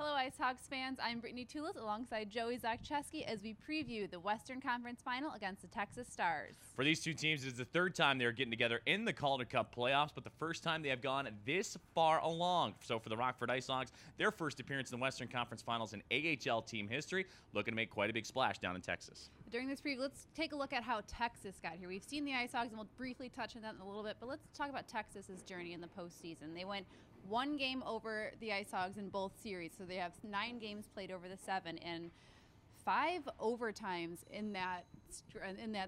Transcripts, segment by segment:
Hello, IceHogs fans. I'm Brittany Toolis alongside Joey Zakcheski as we preview the Western Conference Final against the Texas Stars. For these two teams, it is the third time they're getting together in the Calder Cup playoffs, but the first time they have gone this far along. So for the Rockford IceHogs, their first appearance in the Western Conference Finals in AHL team history, looking to make quite a big splash down in Texas. During this preview, let's take a look at how Texas got here. We've seen the IceHogs, and we'll briefly touch on that in a little bit, but let's talk about Texas's journey in the postseason. They went one game over the IceHogs in both series, so they have 9 games played over the 7, and 5 overtimes in that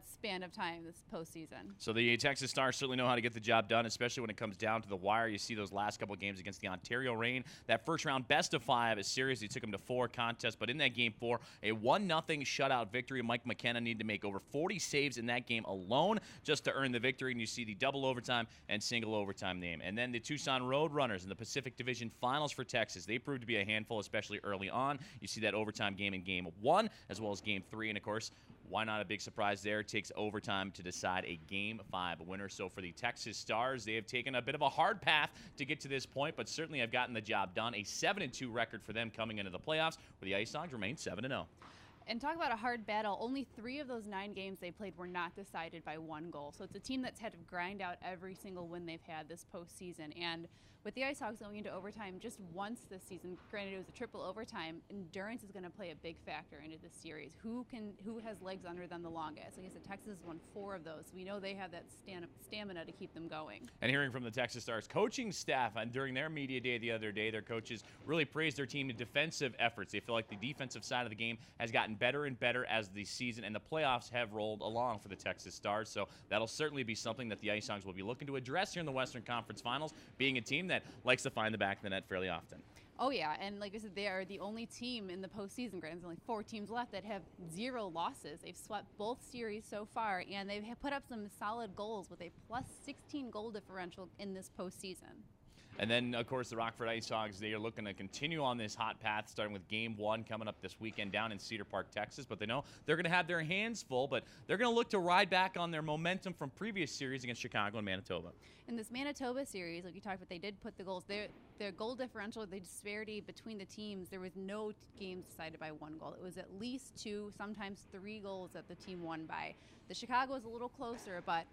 span of time this postseason. So the Texas Stars certainly know how to get the job done, especially when it comes down to the wire. You see those last couple of games against the Ontario Reign. That first round best of 5 series, they took them to 4 contests, but in that game 4, a 1-0 shutout victory. Mike McKenna needed to make over 40 saves in that game alone just to earn the victory, and you see the double overtime and single overtime name. And then the Tucson Roadrunners in the Pacific Division Finals for Texas. They proved to be a handful, especially early on. You see that overtime game in game 1 as well as game 3, and of course, why not a big surprise there? It takes overtime to decide a Game 5 winner. So for the Texas Stars, they have taken a bit of a hard path to get to this point, but certainly have gotten the job done. A 7-2 record for them coming into the playoffs, where the IceHogs remain 7-0. And talk about a hard battle. Only 3 of those 9 games they played were not decided by 1 goal. So it's a team that's had to grind out every single win they've had this postseason. And with the IceHogs going into overtime just once this season, granted it was a triple overtime, endurance is going to play a big factor into this series. Who has legs under them the longest? Like I said, Texas has won 4 of those. So we know they have that stamina to keep them going. And hearing from the Texas Stars coaching staff, and during their media day the other day, their coaches really praised their team's defensive efforts. They feel like the defensive side of the game has gotten better and better as the season and the playoffs have rolled along for the Texas Stars. So that'll certainly be something that the IceHogs will be looking to address here in the Western Conference Finals, being a team that likes to find the back of the net fairly often. Oh, yeah, and like I said, they are the only team in the postseason. Granted, there's only 4 teams left that have 0 losses. They've swept both series so far, and they've put up some solid goals with a plus 16 goal differential in this postseason. And then, of course, the Rockford IceHogs, they are looking to continue on this hot path, starting with Game 1 coming up this weekend down in Cedar Park, Texas. But they know they're going to have their hands full, but they're going to look to ride back on their momentum from previous series against Chicago and Manitoba. In this Manitoba series, like you talked about, they did put the goals. Their goal differential, the disparity between the teams, there was no games decided by 1 goal. It was at least 2, sometimes 3 goals that the team won by. The Chicago was a little closer, but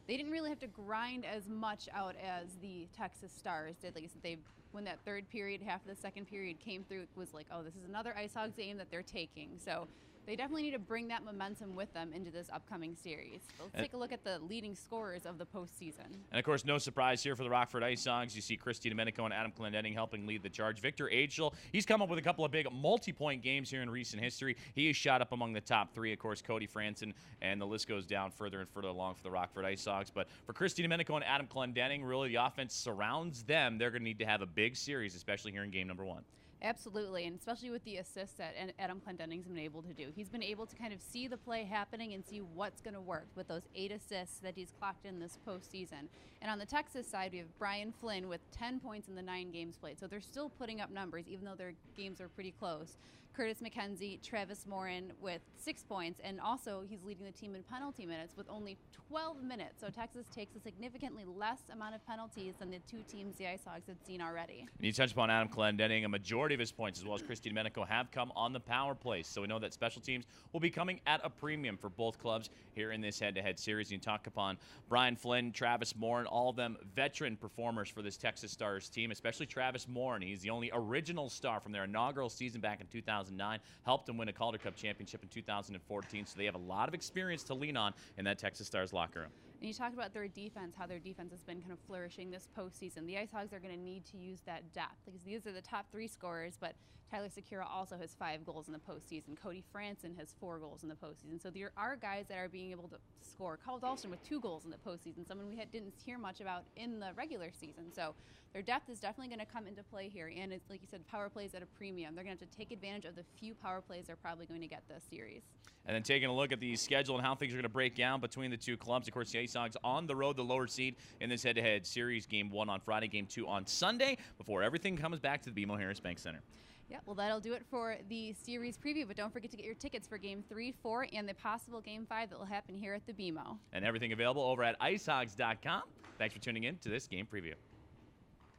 they didn't really have to grind as much out as the Texas Stars did. Like I said, when that third period, half of the second period came through, it was like, oh, this is another IceHogs game that they're taking. So they definitely need to bring that momentum with them into this upcoming series. So let's take a look at the leading scorers of the postseason. And, of course, no surprise here for the Rockford IceHogs. You see Christy Domenico and Adam Clendenning helping lead the charge. Victor Agel, he's come up with a couple of big multi-point games here in recent history. He is shot up among the top 3. Of course, Cody Franson, and the list goes down further and further along for the Rockford IceHogs. But for Christy Domenico and Adam Clendenning, really the offense surrounds them. They're going to need to have a big series, especially here in game number 1. Absolutely, and especially with the assists that Adam Clendenning's been able to do. He's been able to kind of see the play happening and see what's going to work with those 8 assists that he's clocked in this postseason. And on the Texas side, we have Brian Flynn with 10 points in the 9 games played. So they're still putting up numbers, even though their games are pretty close. Curtis McKenzie, Travis Morin with 6 points, and also he's leading the team in penalty minutes with only 12 minutes. So Texas takes a significantly less amount of penalties than the 2 teams the IceHogs had seen already. And you touched upon Adam Clendenning. A majority of his points, as well as Christy Domenico, have come on the power play. So we know that special teams will be coming at a premium for both clubs here in this head-to-head series. You talk upon Brian Flynn, Travis Morin, all of them veteran performers for this Texas Stars team, especially Travis Morin. He's the only original star from their inaugural season back in 2009, helped them win a Calder Cup championship in 2014, so they have a lot of experience to lean on in that Texas Stars locker room. And you talked about their defense, how their defense has been kind of flourishing this postseason. The IceHogs are going to need to use that depth because these are the top 3 scorers, but Tyler Secura also has 5 goals in the postseason. Cody Franson has 4 goals in the postseason. So there are guys that are being able to score. Carl Dahlstrom with 2 goals in the postseason, someone we didn't hear much about in the regular season. So their depth is definitely going to come into play here. And it's like you said, power plays at a premium. They're going to have to take advantage of the few power plays they're probably going to get this series. And then taking a look at the schedule and how things are going to break down between the 2 clubs. Of course, the IceHogs on the road, the lower seed in this head-to-head series. Game 1 on Friday, Game 2 on Sunday, before everything comes back to the BMO Harris Bank Center. Yeah, well, that'll do it for the series preview, but don't forget to get your tickets for Game 3, 4, and the possible Game 5 that will happen here at the BMO. And everything available over at icehogs.com. Thanks for tuning in to this game preview.